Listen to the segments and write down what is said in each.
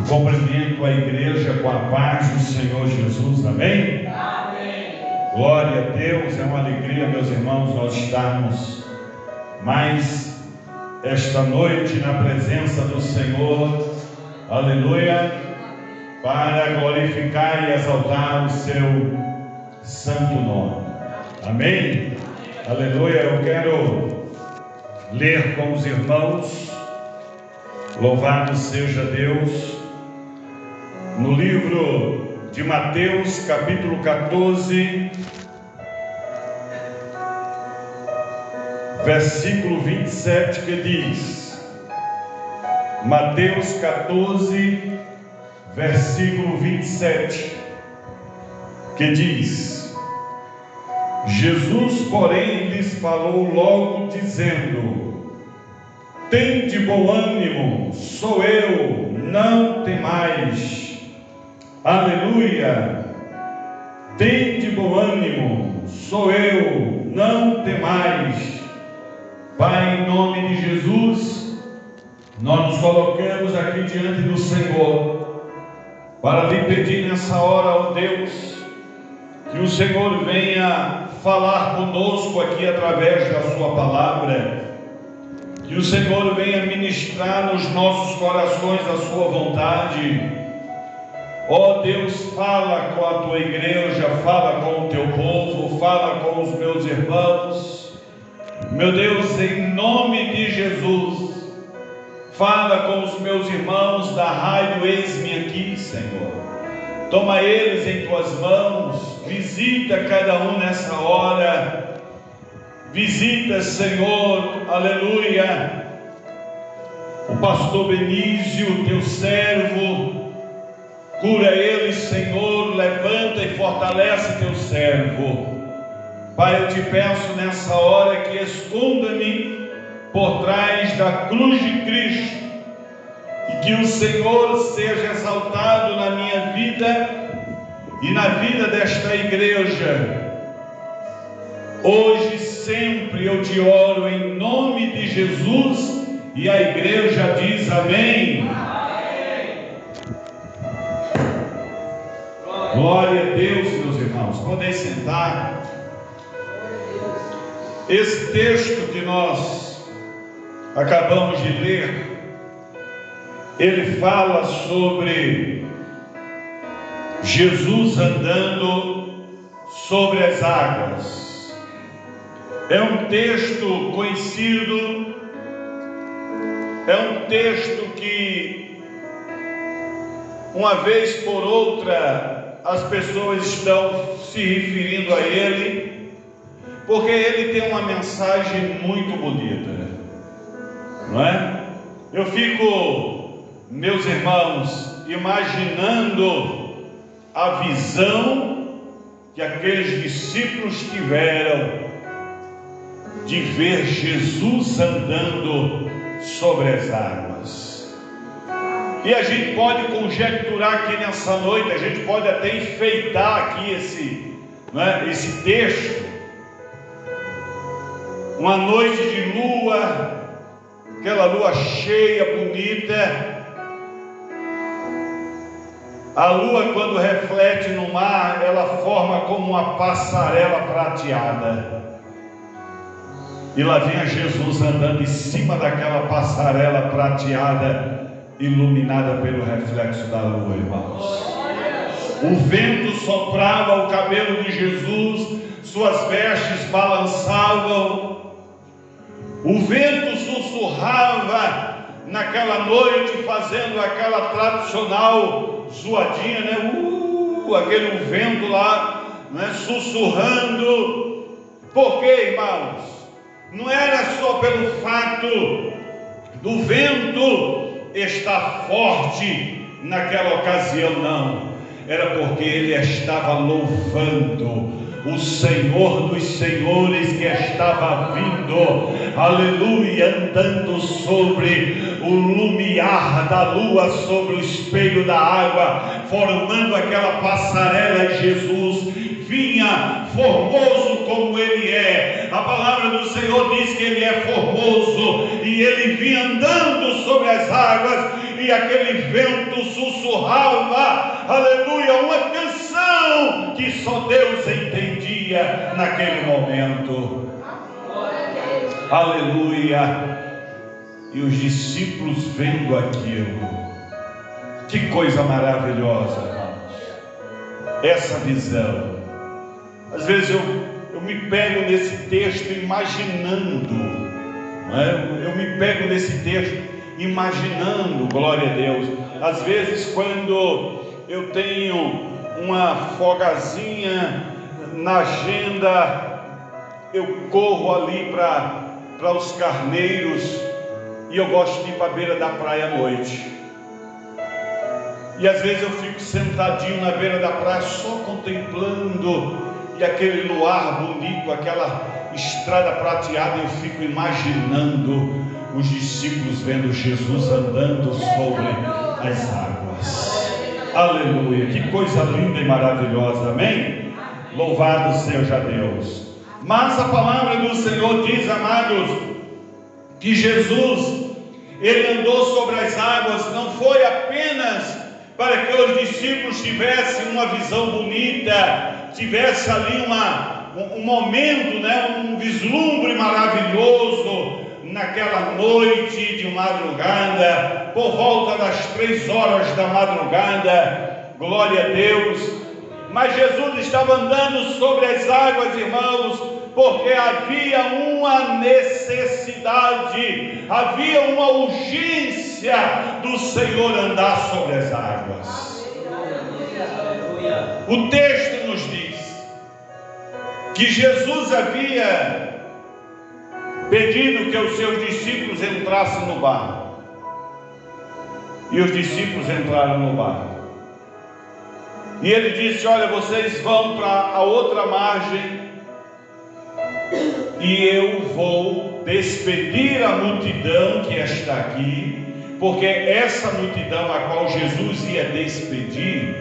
Cumprimento a igreja com a paz do Senhor Jesus, amém? Amém. Glória a Deus, é uma alegria, meus irmãos, nós estarmos mais esta noite na presença do Senhor, aleluia, para glorificar e exaltar o seu santo nome, amém? Aleluia. Eu quero ler com os irmãos, louvado seja Deus, no livro de Mateus, capítulo 14, versículo 27, que diz, Mateus 14, versículo 27, que diz: Jesus, porém, lhes falou logo, dizendo: tende bom ânimo, sou eu, não temais. Aleluia! Tende bom ânimo, sou eu, não temais. Pai, em nome de Jesus, nós nos colocamos aqui diante do Senhor para lhe pedir nessa hora, ó Deus, que o Senhor venha falar conosco aqui através da sua palavra, que o Senhor venha ministrar nos nossos corações a sua vontade. Ó Deus, fala com a tua igreja, fala com o teu povo, fala com os meus irmãos. Meu Deus, em nome de Jesus, fala com os meus irmãos da rádio Eis-me Aqui, Senhor. Toma eles em tuas mãos, visita cada um nessa hora. Visita, Senhor, aleluia, o pastor Benício, teu servo. Cura ele, Senhor, levanta e fortalece teu servo. Pai, eu te peço nessa hora que esconda-me por trás da cruz de Cristo e que o Senhor seja exaltado na minha vida e na vida desta igreja. Hoje, sempre eu te oro em nome de Jesus, e a igreja diz amém. Glória a Deus, meus irmãos. Podem sentar. Esse texto que nós acabamos de ler, ele fala sobre Jesus andando sobre as águas. É um texto conhecido, é um texto que, uma vez por outra, as pessoas estão se referindo a ele, porque ele tem uma mensagem muito bonita, não é? Eu fico, meus irmãos, imaginando a visão que aqueles discípulos tiveram de ver Jesus andando sobre as águas. E a gente pode conjecturar aqui nessa noite, a gente pode até enfeitar aqui esse texto. Uma noite de lua, aquela lua cheia, bonita. A lua, quando reflete no mar, ela forma como uma passarela prateada. E lá vinha Jesus andando em cima daquela passarela prateada, iluminada pelo reflexo da lua, irmãos. O vento soprava o cabelo de Jesus, suas vestes balançavam. O vento sussurrava naquela noite, fazendo aquela tradicional zoadinha, né? Aquele vento lá, né? Sussurrando. Por quê, irmãos? Não era só pelo fato do vento estar forte naquela ocasião, não. Era porque ele estava louvando o Senhor dos Senhores, que estava vindo, aleluia, andando sobre o lumiar da lua, sobre o espelho da água, formando aquela passarela. Jesus vinha formoso como ele é. A palavra do Senhor diz que ele é formoso, e ele vinha andando sobre as águas. e aquele vento sussurrava, aleluia, uma canção que só Deus entendia naquele momento. Aleluia. E os discípulos vendo aquilo, que coisa maravilhosa, irmãos, essa visão. Às vezes eu me pego nesse texto imaginando, não é? Eu me pego nesse texto imaginando, glória a Deus. Às vezes quando eu tenho uma folgazinha na agenda, eu corro ali para os Carneiros, e eu gosto de ir para a beira da praia à noite. E às vezes eu fico sentadinho na beira da praia, só contemplando, e aquele luar bonito, aquela estrada prateada, eu fico imaginando os discípulos vendo Jesus andando sobre as águas. Aleluia, que coisa linda e maravilhosa, amém? Louvado seja Deus. Mas a palavra do Senhor diz, amados, que Jesus, ele andou sobre as águas, não foi apenas para que os discípulos tivessem uma visão bonita, tivesse ali um momento, né, um vislumbre maravilhoso, naquela noite de madrugada, por volta das 3 horas da madrugada, glória a Deus. Mas Jesus estava andando sobre as águas, irmãos, porque havia uma necessidade, havia uma urgência do Senhor andar sobre as águas. O texto nos diz que Jesus havia pedido que os seus discípulos entrassem no barco, e os discípulos entraram no barco, e ele disse: olha, vocês vão para a outra margem, e eu vou despedir a multidão que está aqui, porque essa multidão a qual Jesus ia despedir,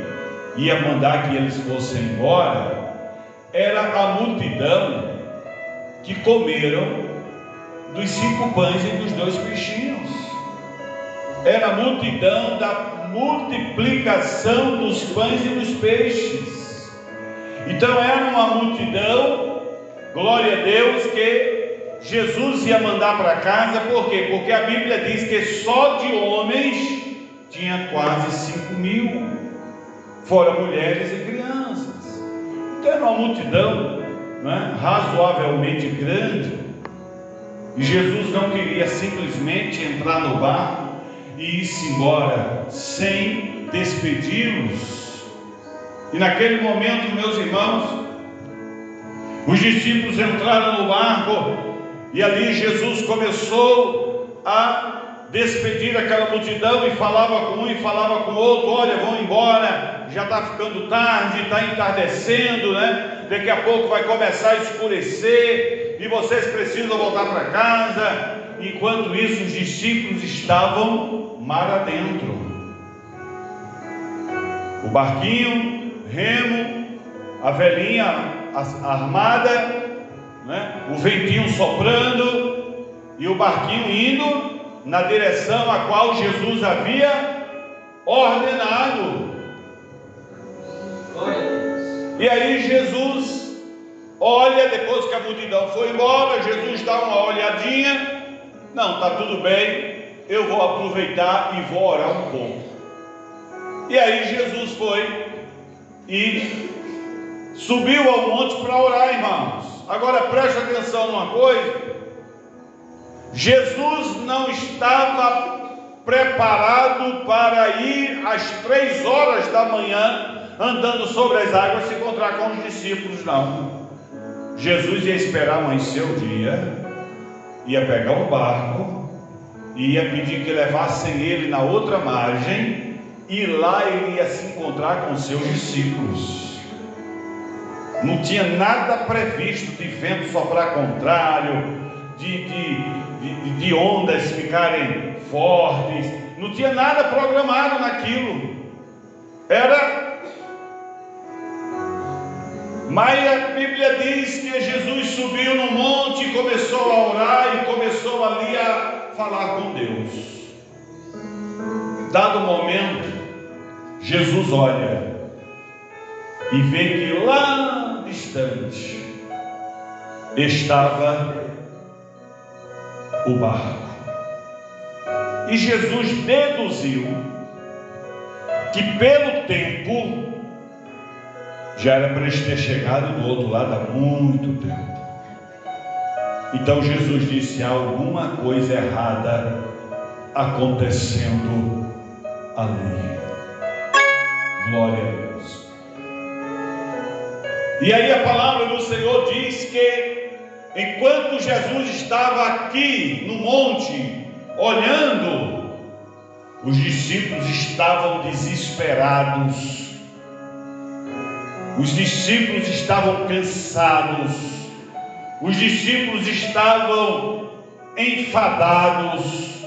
ia mandar que eles fossem embora, era a multidão que comeram dos 5 pães e dos 2 peixinhos. Era a multidão da multiplicação dos pães e dos peixes. Então era uma multidão, glória a Deus, que Jesus ia mandar para casa. Por quê? Porque a Bíblia diz que só de homens tinha quase 5.000, fora mulheres e crianças. Então era uma multidão, né, razoavelmente grande. E Jesus não queria simplesmente entrar no barco e ir-se embora sem despedi-los. E naquele momento, meus irmãos, os discípulos entraram no barco, e ali Jesus começou a despedir aquela multidão, e falava com um e falava com o outro: olha, vão embora, já está ficando tarde, está entardecendo, né? Daqui a pouco vai começar a escurecer, e vocês precisam voltar para casa. Enquanto isso, os discípulos estavam mar adentro. O barquinho, remo, a velhinha armada, né? O ventinho soprando, e o barquinho indo na direção a qual Jesus havia ordenado. E aí Jesus olha, depois que a multidão foi embora, Jesus dá uma olhadinha: não, está tudo bem, eu vou aproveitar e vou orar um pouco. E aí Jesus foi e subiu ao monte para orar, irmãos. Agora preste atenção numa coisa: Jesus não estava preparado para ir às 3 horas da manhã andando sobre as águas se encontrar com os discípulos, não. Jesus ia esperar amanhecer o dia, ia pegar um barco, e ia pedir que levassem ele na outra margem, e lá ele ia se encontrar com seus discípulos. Não tinha nada previsto de vento soprar contrário, de ondas ficarem fortes. Não tinha nada programado naquilo. Mas a Bíblia diz que Jesus subiu no monte e começou a orar, e começou ali a falar com Deus. momento, Jesus olha e vê que lá distante estava o barco. E Jesus deduziu que pelo tempo já era para eles ter chegado do outro lado há muito tempo. Então Jesus disse: há alguma coisa errada acontecendo ali. Glória a Deus. E aí a palavra do Senhor diz que enquanto Jesus estava aqui no monte olhando, os discípulos estavam desesperados, os discípulos estavam cansados, os discípulos estavam enfadados,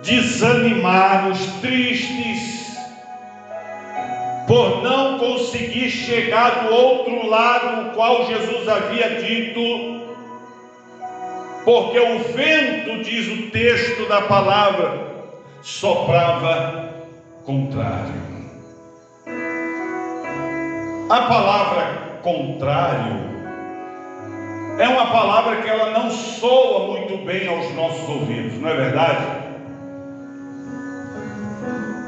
desanimados, tristes, por não conseguir chegar do outro lado, o qual Jesus havia dito, porque o vento, diz o texto da palavra, soprava contrário. A palavra contrário é uma palavra que ela não soa muito bem aos nossos ouvidos, não é verdade?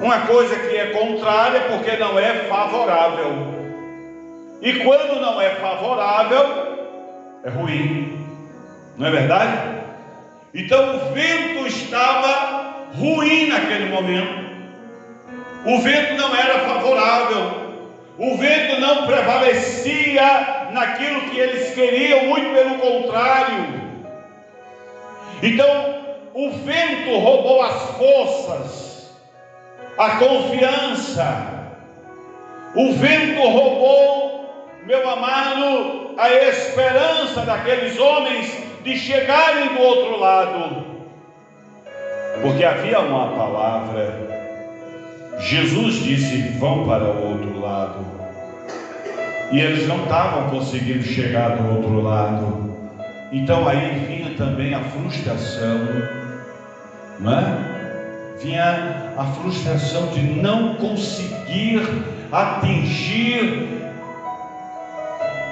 Uma coisa que é contrária porque não é favorável. E quando não é favorável, é ruim. Não é verdade? Então o vento estava ruim naquele momento. O vento não era favorável. O vento não prevalecia naquilo que eles queriam, muito pelo contrário. Então o vento roubou as forças, a confiança. O vento roubou, meu amado, a esperança daqueles homens de chegarem do outro lado, porque havia uma palavra. Jesus disse: vão para o outro lado, e eles não estavam conseguindo chegar do outro lado. Então aí vinha também a frustração, não é? Vinha a frustração de não conseguir atingir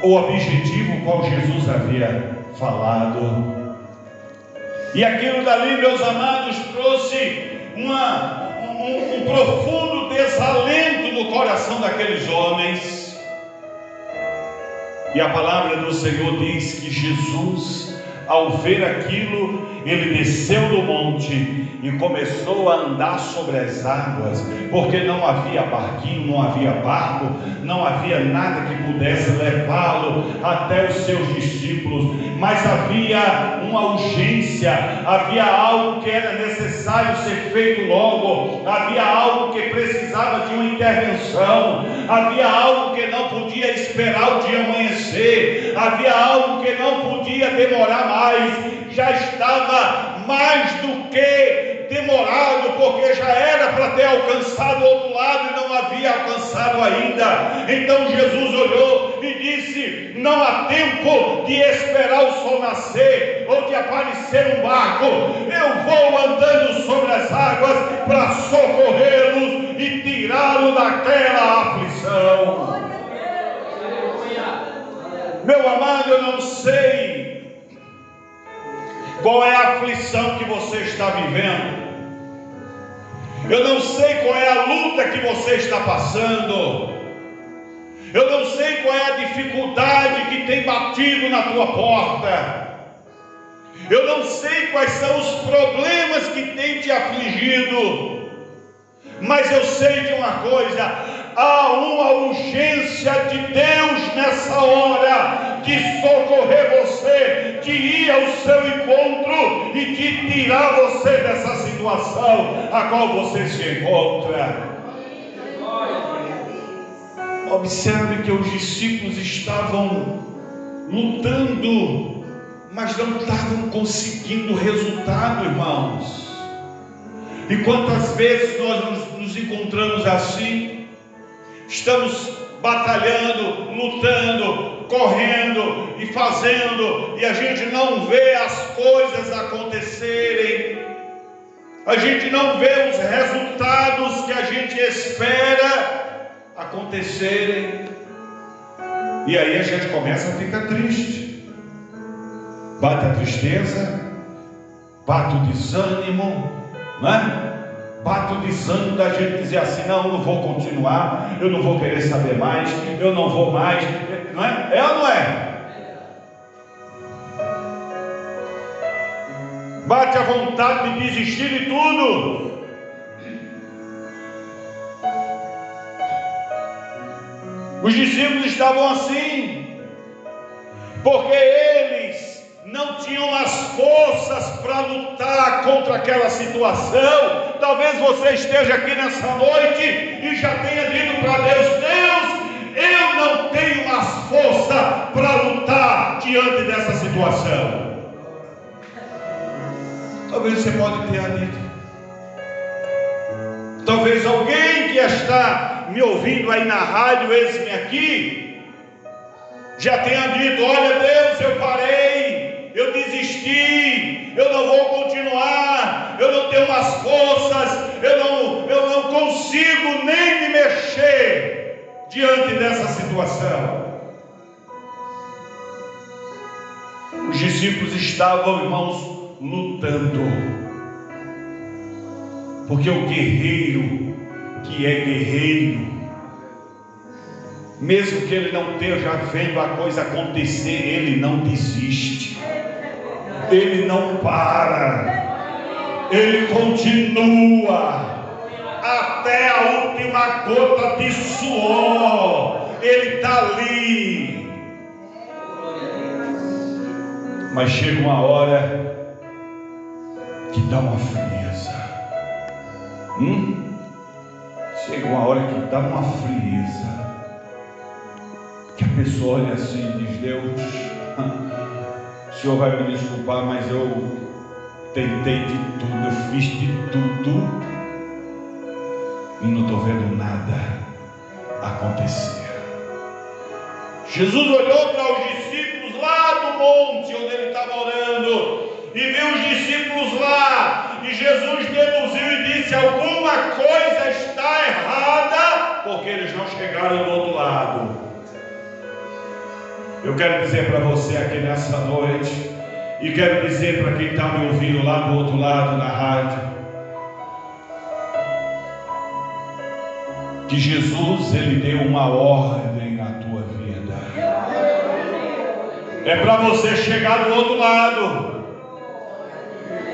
o objetivo qual Jesus havia falado. E aquilo dali, meus amados, trouxe um profundo desalento no coração daqueles homens. E a palavra do Senhor diz que Jesus, ao ver aquilo, ele desceu do monte e começou a andar sobre as águas, porque não havia barquinho, não havia barco, não havia nada que pudesse levá-lo até os seus discípulos, mas havia uma urgência, havia algo que era necessário ser feito logo, havia algo que precisava de uma intervenção, havia algo que não podia esperar o dia amanhecer, havia algo que não podia demorar mais, já estava mais do que demorado, porque já era para ter alcançado o outro lado e não havia alcançado ainda. Então Jesus olhou e disse: não há tempo de esperar o sol nascer ou de aparecer um barco. Eu vou andando sobre as águas para socorrê-los e tirá-los daquela aflição. Meu amado, eu não sei qual é a aflição que você está vivendo. Eu não sei qual é a luta que você está passando. Eu não sei qual é a dificuldade que tem batido na tua porta. Eu não sei quais são os problemas que tem te afligido. Mas eu sei de uma coisa: há uma urgência de Deus nessa hora de socorrer você, de ir ao seu encontro e de tirar você dessa situação a qual você se encontra. Observe que os discípulos estavam lutando, mas não estavam conseguindo resultado, irmãos. E quantas vezes nós nos encontramos assim? Estamos batalhando, lutando, correndo e fazendo, e a gente não vê as coisas acontecerem. A gente não vê os resultados que a gente espera acontecerem. E aí a gente começa a ficar triste. Bate a tristeza, bate o desânimo, né? Bate o desânimo da gente dizer assim: não, eu não vou continuar, eu não vou querer saber mais, eu não vou mais, não é? É ou não é? Bate a vontade de desistir de tudo. Os discípulos estavam assim, porque eles não tinham as forças para lutar contra aquela situação. Talvez você esteja aqui nessa noite e já tenha dito para Deus: Deus, eu não tenho mais força para lutar diante dessa situação. Talvez você pode ter dito. Talvez alguém que está me ouvindo aí na rádio, eis-me aqui, já tenha dito: olha Deus, eu parei, eu desisti, eu não vou continuar, eu não tenho mais forças, eu não consigo nem me mexer diante dessa situação. Os discípulos estavam, irmãos, lutando, porque o guerreiro que é guerreiro, mesmo que ele não esteja vendo a coisa acontecer, ele não desiste, ele não para, ele continua até a última gota de suor, ele está ali. Mas chega uma hora que dá uma frieza. Chega uma hora que dá uma frieza, que a pessoa olha assim e diz: Deus, o Senhor vai me desculpar, mas eu tentei de tudo, eu fiz de tudo e não estou vendo nada acontecer. Jesus olhou para os discípulos lá do monte onde ele estava orando e viu os discípulos lá, e Jesus deduziu e disse: alguma coisa está errada, porque eles não chegaram do outro lado. Eu quero dizer para você aqui nessa noite, e quero dizer para quem está me ouvindo lá do outro lado na rádio, que Jesus, ele deu uma ordem na tua vida. É para você chegar do outro lado.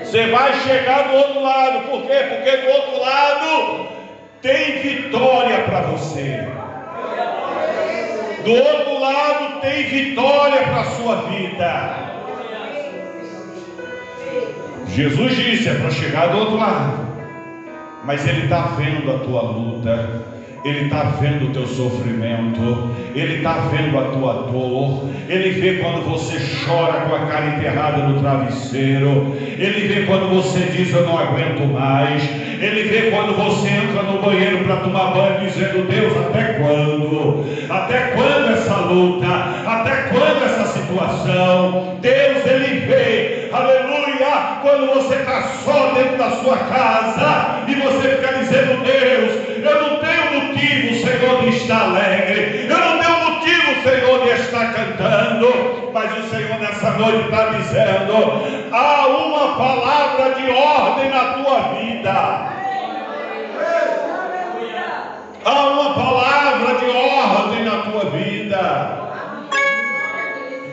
Você vai chegar do outro lado. Por quê? Porque do outro lado tem vitória para você. Do outro lado tem vitória para a sua vida. Jesus disse: é para chegar do outro lado. Mas Ele está vendo a tua luta, Ele está vendo o teu sofrimento, Ele está vendo a tua dor, Ele vê quando você chora com a cara enterrada no travesseiro, Ele vê quando você diz: eu não aguento mais, Ele vê quando você entra no banheiro para tomar banho dizendo: Deus, até quando? Até quando essa luta? Até quando essa situação? Deus, Ele vê, aleluia, quando você está só dentro da sua casa e você fica dizendo: Deus, eu não tenho motivo, Senhor, de estar alegre, eu não tenho motivo, Senhor, de estar cantando, mas o Senhor nessa noite está dizendo: há uma palavra de ordem na tua vida. Há uma palavra de ordem na tua vida.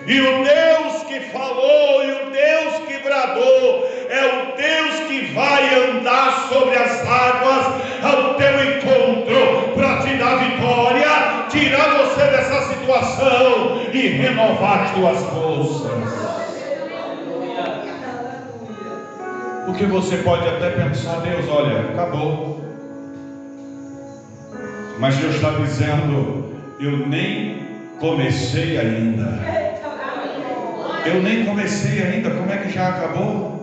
E o Deus que falou e o Deus que bradou é o Deus que vai andar sobre as águas ao teu encontro para te dar vitória, tirar você dessa situação e renovar as tuas forças. Porque você pode até pensar: Deus, olha, acabou. Mas Deus está dizendo: eu nem comecei ainda. Eu nem comecei ainda, como é que já acabou?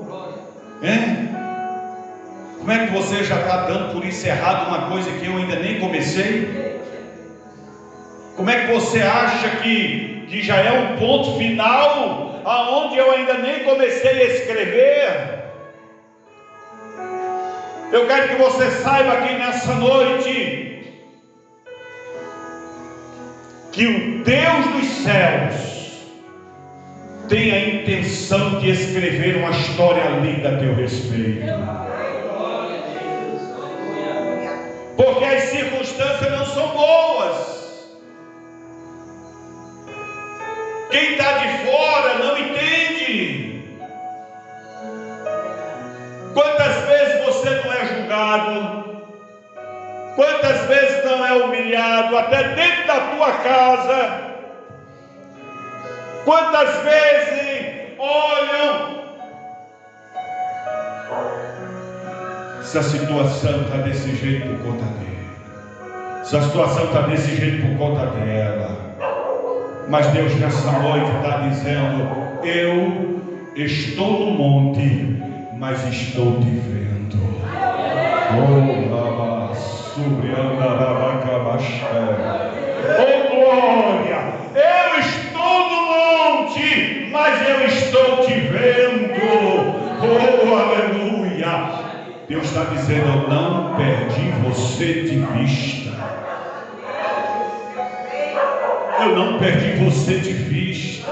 Como é que você já está dando por encerrado uma coisa que eu ainda nem comecei? Como é que você acha que já é um ponto final, aonde eu ainda nem comecei a escrever? Eu quero que você saiba aqui nessa noite que o Deus dos céus tem a intenção de escrever uma história linda a teu respeito. Porque as circunstâncias não são boas. Quem está de fora não entende. Quantas vezes você não é julgado? Quantas vezes não é humilhado, até dentro da tua casa? Quantas vezes olham? Essa situação está desse jeito por conta dele. Essa situação está desse jeito por conta dela. Mas Deus nessa noite está dizendo: eu estou no monte, mas estou te vendo. Oh glória! Eu estou no monte, mas eu estou te vendo. Oh aleluia! Deus está dizendo: eu não perdi você de vista. Eu não perdi você de vista.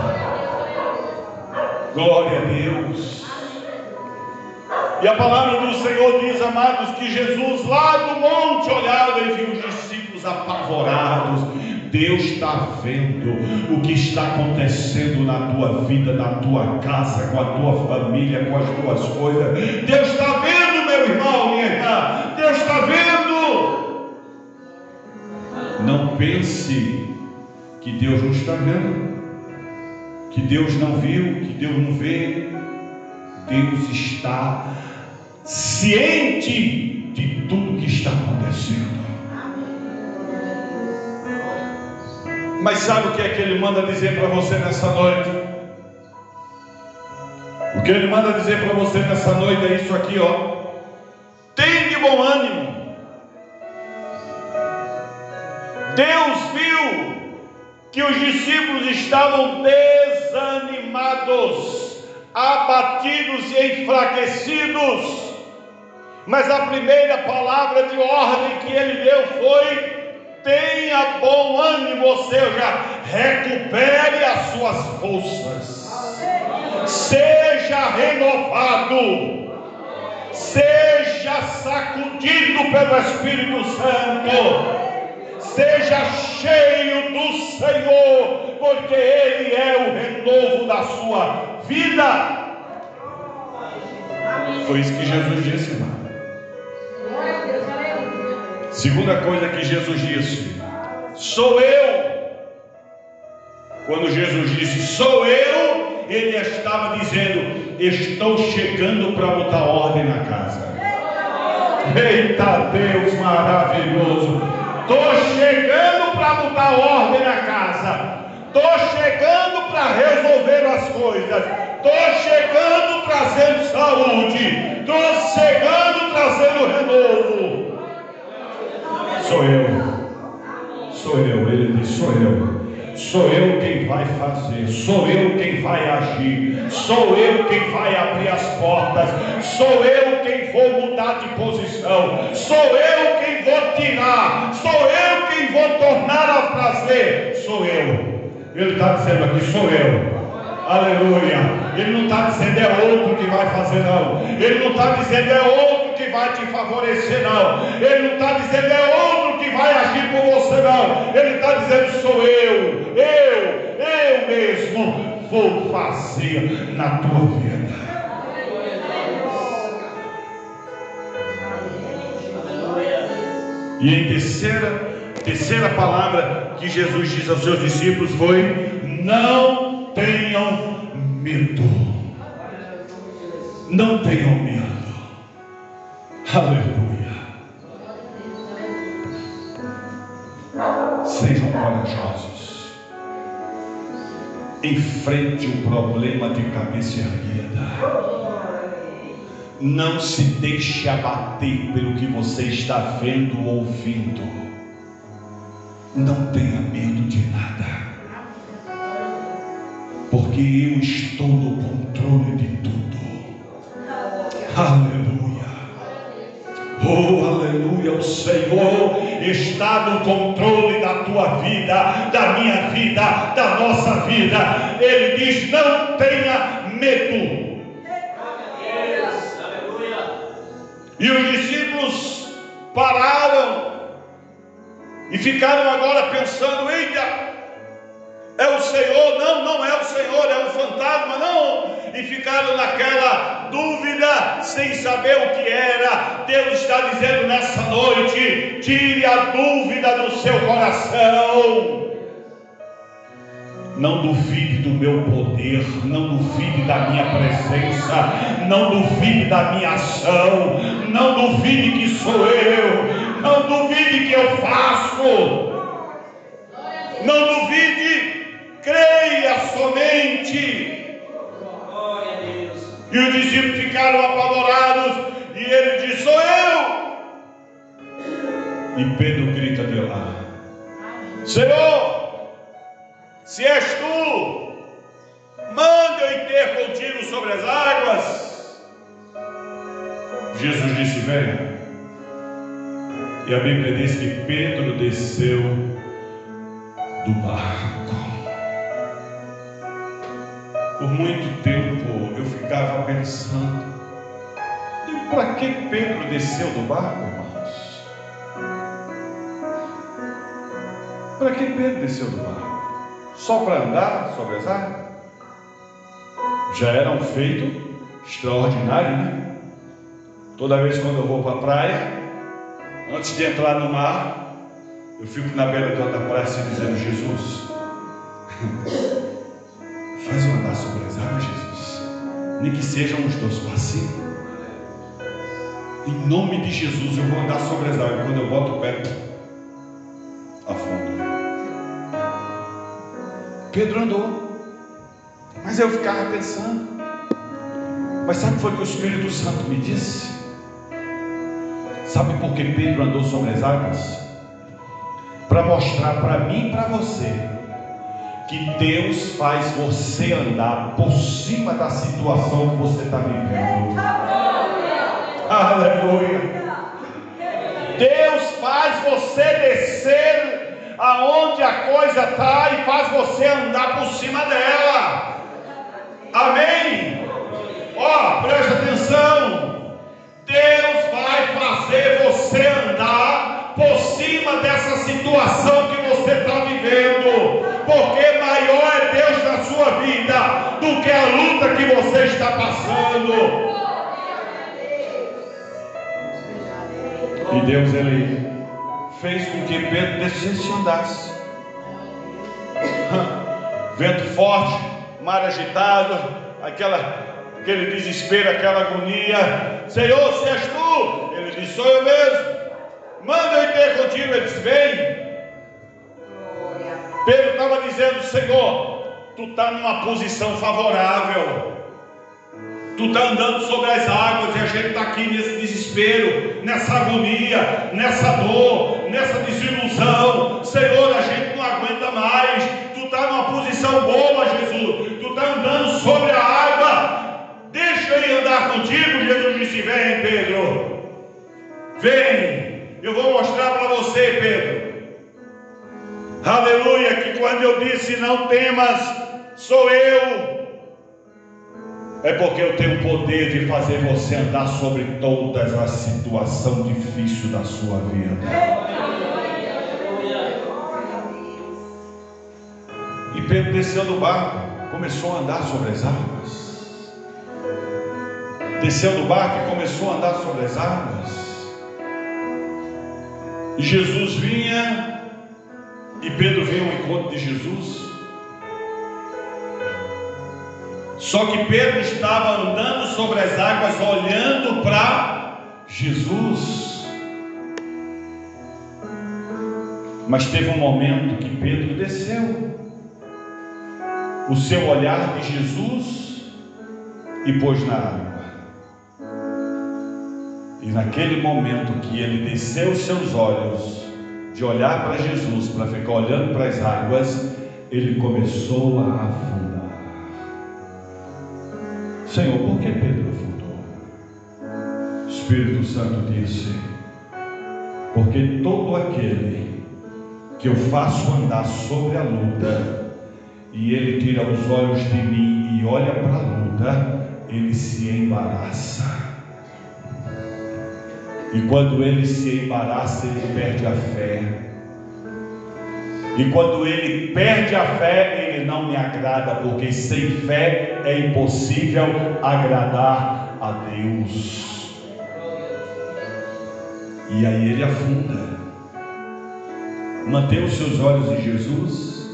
Glória a Deus. E a palavra do Senhor diz, amados, que Jesus lá do monte olhava e viu os discípulos apavorados. Deus está vendo o que está acontecendo na tua vida, na tua casa, com a tua família, com as tuas coisas. Deus está vendo, meu irmão, minha irmã. Deus está vendo. Não pense que Deus não está vendo, que Deus não viu, que Deus não vê. Deus está ciente de tudo que está acontecendo. Mas sabe o que é que Ele manda dizer para você nessa noite? O que Ele manda dizer para você nessa noite é isso aqui, ó. Tem de bom ânimo. Deus viu que os discípulos estavam desanimados, abatidos e enfraquecidos. Mas a primeira palavra de ordem que ele deu foi: tenha bom ânimo, ou seja, recupere as suas forças, seja renovado, seja sacudido pelo Espírito Santo, seja cheio do Senhor, porque Ele é o renovo da sua vida. Foi isso que Jesus disse, irmão. Segunda coisa que Jesus disse: sou eu. Quando Jesus disse sou eu, Ele estava dizendo: estou chegando para botar ordem na casa. Eita Deus maravilhoso! Estou chegando para botar ordem na casa. Estou chegando para resolver as coisas. Estou chegando trazendo saúde. Estou chegando trazendo renovo. Sou eu. Sou eu. Ele diz: sou eu. Sou eu quem vai fazer. Sou eu quem vai agir. Sou eu quem vai abrir as portas. Sou eu quem vou mudar de posição. Sou eu quem vou tirar. Sou eu quem vou tornar a trazer. Sou eu. Ele está dizendo aqui: sou eu. Aleluia. Ele não está dizendo é outro que vai fazer, não. Ele não está dizendo é outro que vai te favorecer, não. Ele não está dizendo é outro que vai agir por você, não. Ele está dizendo: sou eu mesmo vou fazer na tua vida. E em terceira palavra que Jesus diz aos seus discípulos foi: não tenham medo. Não tenham medo. Aleluia. Sejam corajosos. Enfrente o problema de cabeça erguida. Não se deixe abater pelo que você está vendo ou ouvindo. Não tenha medo de nada, porque eu estou no controle de tudo. Aleluia. Oh, aleluia, o Senhor está no controle da tua vida, da minha vida, da nossa vida. Ele diz: não tenha medo. E os discípulos pararam e ficaram agora pensando: eita, é o Senhor? Não, não é o Senhor, é um fantasma, não. E ficaram naquela dúvida, sem saber o que era. Deus está dizendo nessa noite: tire a dúvida do seu coração. Não duvide do meu poder, não duvide da minha presença, não duvide da minha ação, não duvide que sou eu, não duvide que eu faço, não duvide, creia somente. E os discípulos ficaram apavorados, e ele disse: sou eu. E Pedro grita de lá: Senhor, se és tu, manda eu ir ter contigo sobre as águas. Jesus disse: venha. E a Bíblia diz que Pedro desceu do barco. Por muito tempo eu ficava pensando: e para que Pedro desceu do barco, irmãos? Para que Pedro desceu do barco? Só para andar sobre as águas? Já era um feito extraordinário, né? Toda vez quando eu vou para a praia, antes de entrar no mar, eu fico na beira da praia assim, dizendo: Jesus, faz eu andar sobre as águas, Jesus, nem que sejam uns 2 passinhos. Em nome de Jesus eu vou andar sobre as águas. Quando eu boto o pé, afundo. Pedro andou, mas eu ficava pensando: mas sabe o que foi que o Espírito Santo me disse? Sabe por que Pedro andou sobre as águas? Para mostrar para mim e para você que Deus faz você andar por cima da situação que você está vivendo. Aleluia! Deus faz você descer aonde a coisa está e faz você andar por cima dela. Amém? Ó, preste atenção. Deus vai fazer você andar por cima dessa situação que você está vivendo, porque maior é Deus na sua vida do que a luta que você está passando. E Deus, Ele fez com que Pedro descesse e andasse. Vento forte, mar agitado, aquele desespero, aquela agonia. Senhor, se és tu? Ele disse: sou eu mesmo. Manda eu ir ter contigo. Ele disse: vem. Pedro estava dizendo: Senhor, tu está numa posição favorável, tu está andando sobre as águas, e a gente está aqui nesse desespero, nessa agonia, nessa dor, nessa desilusão. Senhor, a gente não aguenta mais. Tu está numa posição boa, Jesus, tu está andando sobre a água. Deixa eu ir andar contigo. Jesus disse: vem, Pedro, vem. Eu vou mostrar para você, Pedro, aleluia, que quando eu disse não temas, sou eu, é porque eu tenho o poder de fazer você andar sobre todas as situações difíceis da sua vida. E Pedro desceu do barco, começou a andar sobre as águas. Desceu do barco e começou a andar sobre as águas. E Jesus vinha, e Pedro veio ao encontro de Jesus. Só que Pedro estava andando sobre as águas, olhando para Jesus. Mas teve um momento que Pedro desceu o seu olhar de Jesus e pôs na água. E naquele momento que ele desceu os seus olhos, de olhar para Jesus, para ficar olhando para as águas, ele começou a afundar. Senhor, por que Pedro afundou? Espírito Santo disse: porque todo aquele que eu faço andar sobre a luta, e ele tira os olhos de mim e olha para a luta, ele se embaraça. E quando ele se embaraça, ele perde a fé. E quando ele perde a fé, ele não me agrada, porque sem fé é impossível agradar a Deus. E aí ele afunda. Mantenha os seus olhos em Jesus.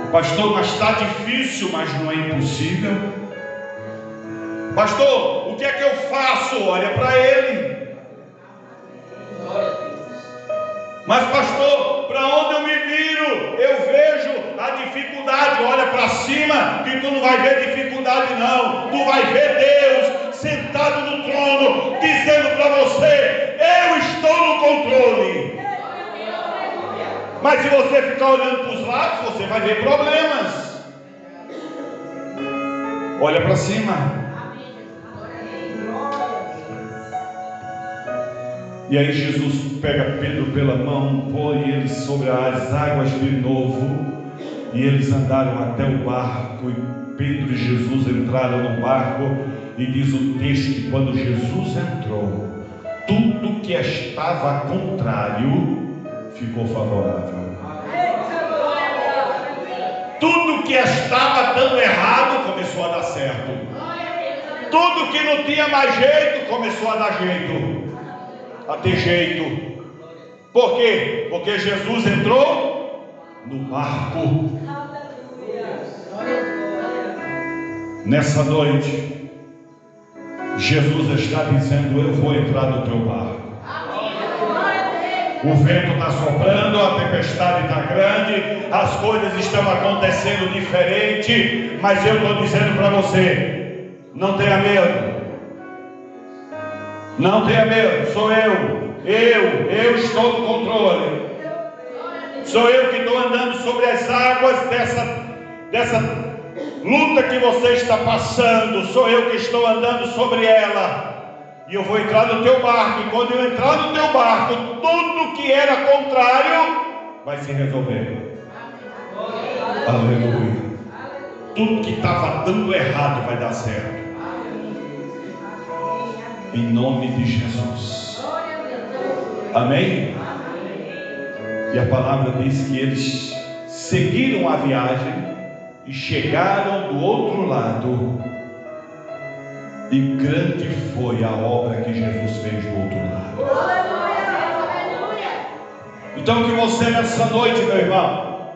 Pastor, mas está difícil, mas não é impossível. Pastor, o que é que eu faço? Olha para ele. Mas pastor, para onde eu me viro? Eu vejo a dificuldade. Olha para cima, que tu não vai ver dificuldade não. Tu vai ver Deus sentado no trono, dizendo para você: eu estou no controle. Mas se você ficar olhando para os lados, você vai ver problemas. Olha para cima. E aí Jesus pega Pedro pela mão, põe ele sobre as águas de novo, e eles andaram até o barco, e Pedro e Jesus entraram no barco, e diz o texto que quando Jesus entrou, tudo que estava contrário ficou favorável. Tudo que estava dando errado começou a dar certo. Tudo que não tinha mais jeito começou a dar jeito, a ter jeito. Por quê? Porque Jesus entrou no barco. Nessa noite, Jesus está dizendo: eu vou entrar no teu barco. O vento está soprando, a tempestade está grande, as coisas estão acontecendo diferente, mas eu estou dizendo para você: não tenha medo. Não tenha medo, sou eu estou no controle. Sou eu que estou andando sobre as águas dessa luta que você está passando. Sou eu que estou andando sobre ela. E eu vou entrar no teu barco. E quando eu entrar no teu barco, tudo que era contrário vai se resolver. Aleluia. Tudo que estava dando errado vai dar certo. Em nome de Jesus. Amém? E a palavra diz que eles seguiram a viagem e chegaram do outro lado. E grande foi a obra que Jesus fez do outro lado. Então que você nessa noite, meu irmão,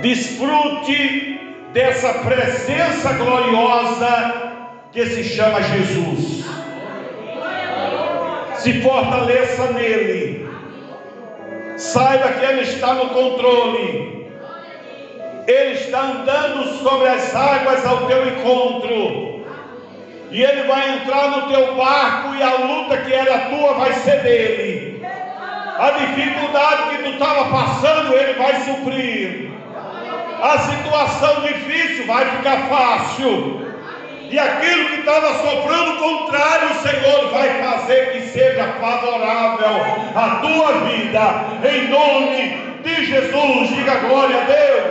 desfrute dessa presença gloriosa que se chama Jesus. Se fortaleça nele. Saiba que ele está no controle. Ele está andando sobre as águas ao teu encontro. E ele vai entrar no teu barco, e a luta que era tua vai ser dele. A dificuldade que tu estava passando, ele vai suprir. A situação difícil vai ficar fácil. E aquilo que estava sobrando contrário, o Senhor vai fazer que seja favorável à tua vida. Em nome de Jesus, diga glória a Deus.